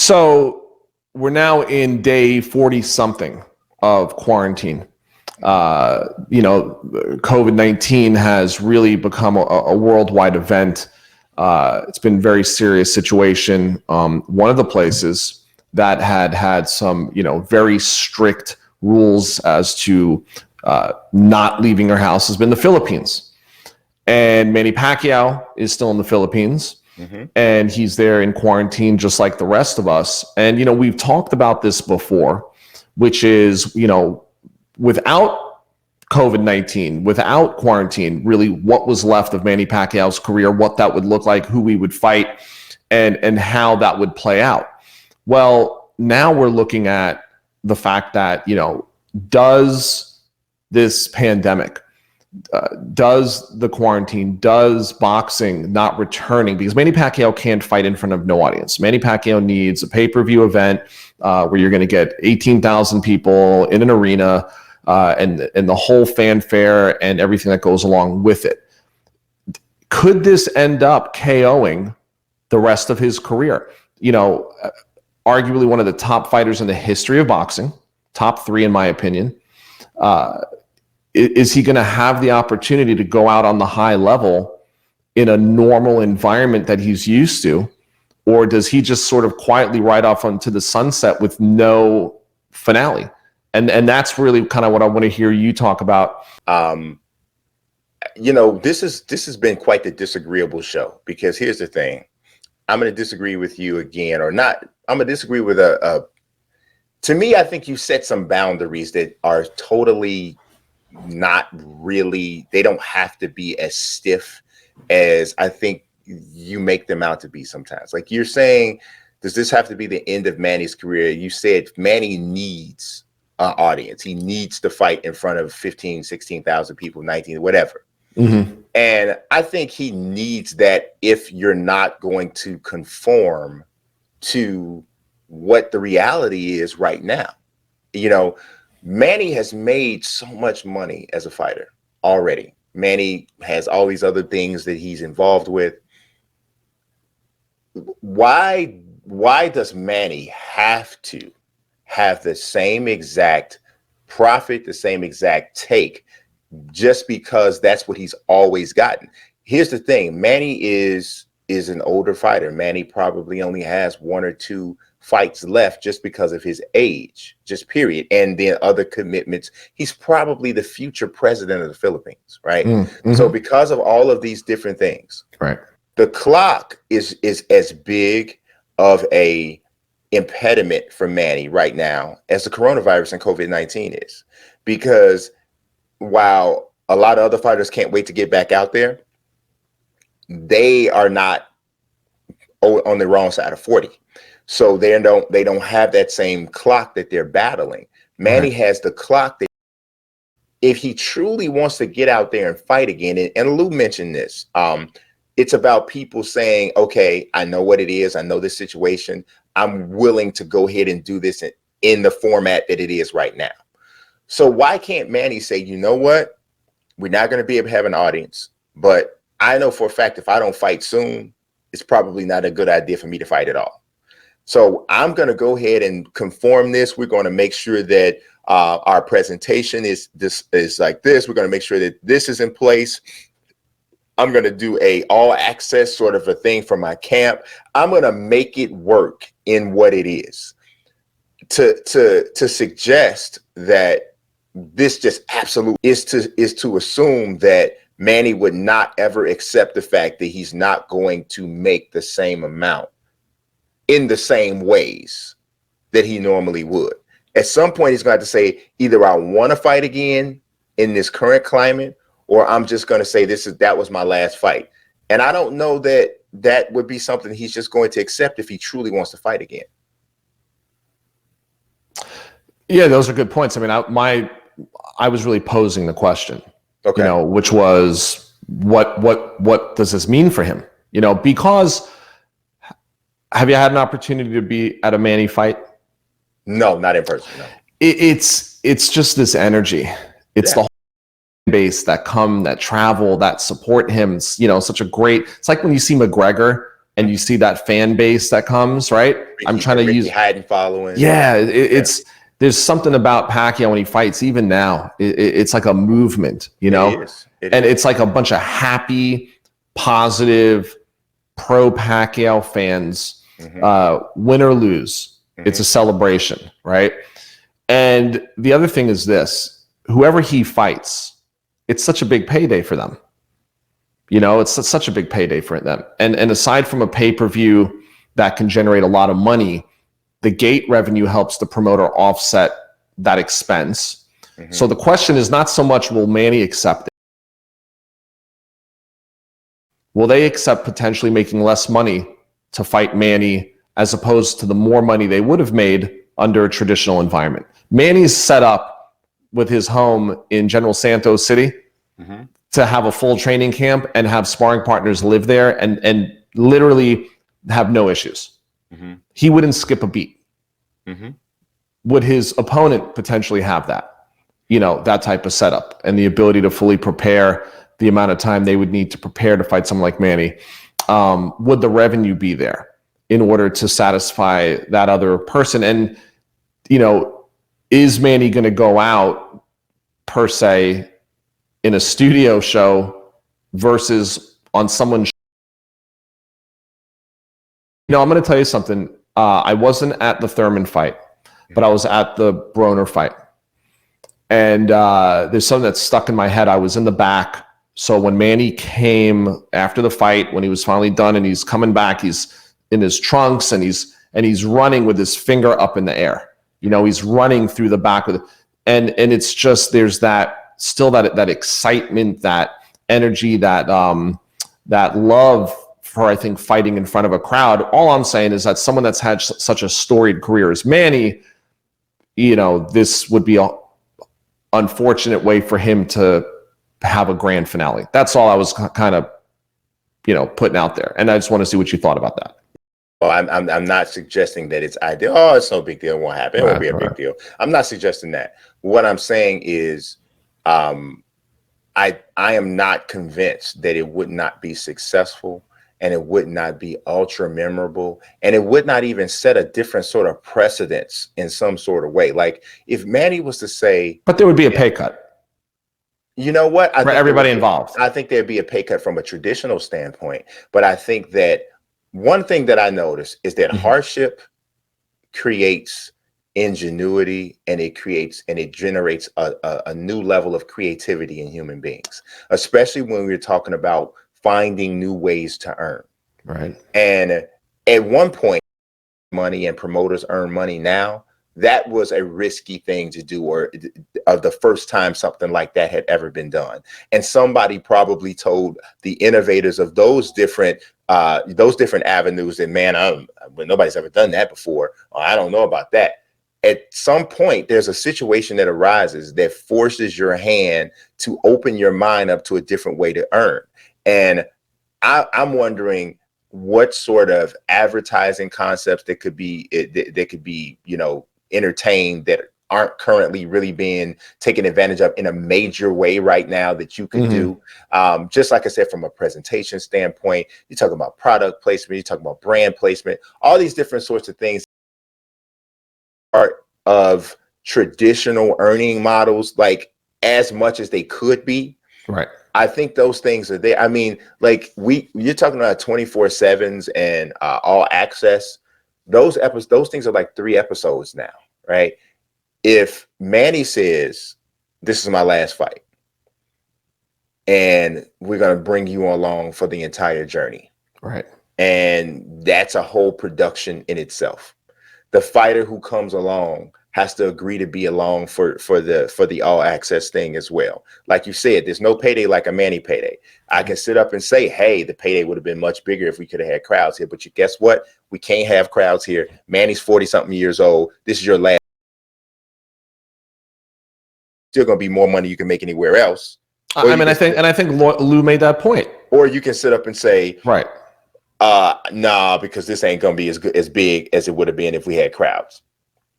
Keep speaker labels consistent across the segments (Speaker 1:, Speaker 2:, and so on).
Speaker 1: So we're now in day 40 something of quarantine. COVID-19 has really become a worldwide event. It's been a very serious situation. One of the places that had some, very strict rules as to not leaving your house has been the Philippines. And Manny Pacquiao is still in the Philippines. Mm-hmm. And he's there in quarantine just like the rest of us. And, we've talked about this before, which is, without COVID-19, without quarantine, really what was left of Manny Pacquiao's career, what that would look like, who we would fight, and how that would play out. Well, now we're looking at the fact that, does this pandemic, does the quarantine, does boxing not returning, because Manny Pacquiao can't fight in front of no audience. Manny Pacquiao needs a pay-per-view event where you're going to get 18,000 people in an arena and the whole fanfare and everything that goes along with it. Could this end up KOing the rest of his career? Arguably one of the top fighters in the history of boxing, top 3 in my opinion. Is he going to have the opportunity to go out on the high level in a normal environment that he's used to? Or does he just sort of quietly ride off onto the sunset with no finale? And that's really kind of what I want to hear you talk about.
Speaker 2: This has been quite the disagreeable show, because here's the thing. I'm going to disagree with you again, or not. I'm going to disagree with to me, I think you set some boundaries that are totally not really, they don't have to be as stiff as I think you make them out to be sometimes. Like you're saying, does this have to be the end of Manny's career? You said Manny needs an audience. He needs to fight in front of 15, 16,000 people, 19, whatever. Mm-hmm. And I think he needs that if you're not going to conform to what the reality is right now. Manny has made so much money as a fighter already. Manny has all these other things that he's involved with. Why does Manny have to have the same exact profit, the same exact take, just because that's what he's always gotten? Here's the thing. Manny is an older fighter. Manny probably only has 1 or 2 fights left just because of his age, just period. And then other commitments. He's probably the future president of the Philippines, right? Mm-hmm. So because of all of these different things,
Speaker 1: right,
Speaker 2: the clock is as big of a impediment for Manny right now as the coronavirus and COVID-19 is. Because while a lot of other fighters can't wait to get back out there, they are not on the wrong side of 40. So they don't have that same clock that they're battling. Manny has the clock that if he truly wants to get out there and fight again, and Lou mentioned this, it's about people saying, okay, I know what it is. I know this situation. I'm willing to go ahead and do this in the format that it is right now. So why can't Manny say, you know what? We're not going to be able to have an audience, but I know for a fact if I don't fight soon, it's probably not a good idea for me to fight at all. So I'm going to go ahead and conform this. We're going to make sure that our presentation is like this. We're going to make sure that this is in place. I'm going to do a all access sort of a thing for my camp. I'm going to make it work in what it is. To suggest that this just absolutely is to assume that Manny would not ever accept the fact that he's not going to make the same amount in the same ways that he normally would. At some point, he's going to have to say, either I want to fight again in this current climate, or I'm just going to say that was my last fight. And I don't know that that would be something he's just going to accept if he truly wants to fight again.
Speaker 1: Yeah, those are good points. I mean, I was really posing the question, okay, which was what does this mean for him? Because have you had an opportunity to be at a Manny fight?
Speaker 2: No, not in person. No.
Speaker 1: It's just this energy. It's the whole base that travel, that support him. Such a great. It's like when you see McGregor and you see that fan base that comes, right? I'm trying to use
Speaker 2: hiding following.
Speaker 1: Yeah, it's there's something about Pacquiao when he fights, even now. It's like a movement, you know?
Speaker 2: It is.
Speaker 1: It's like a bunch of happy, positive, pro Pacquiao fans, win or lose. It's a celebration, right? And the other thing is this: whoever he fights, it's such a big payday for them. You know, it's such a big payday for them. And aside from a pay-per-view that can generate a lot of money, the gate revenue helps the promoter offset that expense. So the question is not so much will Manny accept it. Will they accept potentially making less money to fight Manny as opposed to the more money they would have made under a traditional environment? Manny's set up with his home in General Santos City to have a full training camp and have sparring partners live there and literally have no issues. He wouldn't skip a beat. Would his opponent potentially have that? You know, that type of setup and the ability to fully prepare the amount of time they would need to prepare to fight someone like Manny? Would the revenue be there in order to satisfy that other person? And, you know, is Manny going to go out per se in a studio show versus on someone's? You know, I'm going to tell you something. I wasn't at the Thurman fight, but I was at the Broner fight. And there's something that's stuck in my head. I was in the back. So when Manny came after the fight, when he was finally done and he's coming back, he's in his trunks and he's running with his finger up in the air. You know, he's running through the back with it. And it's just, there's that still that excitement, that energy, that love for, I think, fighting in front of a crowd. All I'm saying is that someone that's had such a storied career as Manny, you know, this would be an unfortunate way for him to have a grand finale. That's all I was kind of, you know, putting out there. And I just want to see what you thought about that.
Speaker 2: Well, I'm not suggesting that it's ideal. Oh, it's no big deal. It won't happen. It won't be a big deal. I'm not suggesting that. What I'm saying is, I am not convinced that it would not be successful, and it would not be ultra memorable, and it would not even set a different sort of precedence in some sort of way. Like if Manny was to say,
Speaker 1: but there would be a pay cut.
Speaker 2: You know what?
Speaker 1: For everybody involved.
Speaker 2: I think there'd be a pay cut from a traditional standpoint, but I think that one thing that I noticed is that hardship creates ingenuity, and it generates a new level of creativity in human beings, especially when we're talking about finding new ways to earn.
Speaker 1: Right.
Speaker 2: And at one point, money and promoters earn money now. That was a risky thing to do, or the first time something like that had ever been done. And somebody probably told the innovators of those different avenues that, man, nobody's ever done that before. Or, I don't know about that. At some point, there's a situation that arises that forces your hand to open your mind up to a different way to earn. And I'm wondering what sort of advertising concepts that could be, you know, entertained that aren't currently really being taken advantage of in a major way right now that you could do. Just like I said, from a presentation standpoint, you're talking about product placement, you're talking about brand placement, all these different sorts of things are of traditional earning models, like as much as they could be.
Speaker 1: Right.
Speaker 2: I think those things are there. I mean, like you're talking about 24/7s and all access. Those things are like 3 episodes now, right? If Manny says, "This is my last fight, and we're gonna bring you along for the entire journey,"
Speaker 1: right?
Speaker 2: And that's a whole production in itself. The fighter who comes along has to agree to be along for the all access thing as well. Like you said, there's no payday like a Manny payday. I can sit up and say, hey, the payday would have been much bigger if we could have had crowds here. But you guess what? We can't have crowds here. Manny's 40-something years old. This is your last. Still gonna be more money you can make anywhere else.
Speaker 1: I mean, I think Lou made that point.
Speaker 2: Or you can sit up and say,
Speaker 1: right,
Speaker 2: nah, because this ain't gonna be as big as it would have been if we had crowds.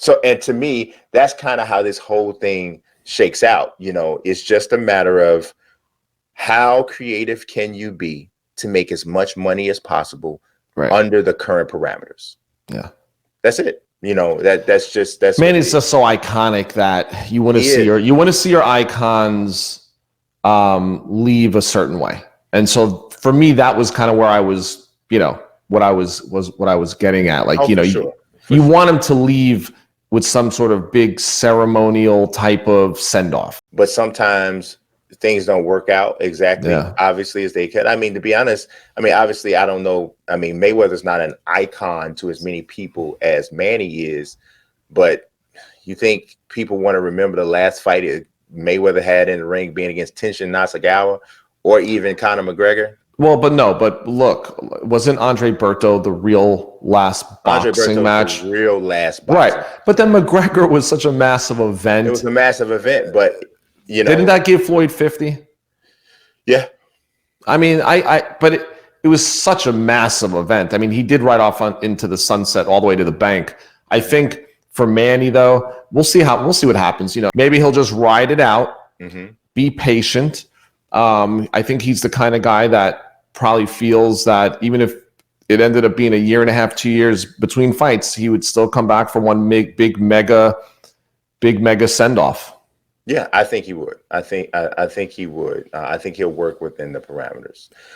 Speaker 2: So, and to me, that's kind of how this whole thing shakes out. You know, it's just a matter of, how creative can you be to make as much money as possible
Speaker 1: Right.
Speaker 2: under the current parameters.
Speaker 1: Yeah.
Speaker 2: That's it. That's
Speaker 1: Manny's just so iconic that you want to see your icons leave a certain way. And so for me, that was kind of where I was, what I was getting at. Like, you want him to leave with some sort of big ceremonial type of send off.
Speaker 2: But sometimes things don't work out exactly, obviously, as they could. I mean, to be honest, obviously, I don't know. Mayweather's not an icon to as many people as Manny is, but you think people want to remember the last fight Mayweather had in the ring being against Tenshin Nasukawa or even Conor McGregor?
Speaker 1: Well, but look, wasn't Andre Berto the real last boxing match?
Speaker 2: The real last boxing.
Speaker 1: Right. But then McGregor was such a massive event.
Speaker 2: It was a massive event, but
Speaker 1: didn't that give Floyd 50?
Speaker 2: Yeah.
Speaker 1: But it was such a massive event. He did ride off into the sunset all the way to the bank. I think for Manny, though, we'll see what happens. Maybe he'll just ride it out, be patient. I think he's the kind of guy that probably feels that even if it ended up being a year and a half, 2 years between fights, he would still come back for one big mega send off.
Speaker 2: Yeah, I think he would. I think he would. I think he'll work within the parameters.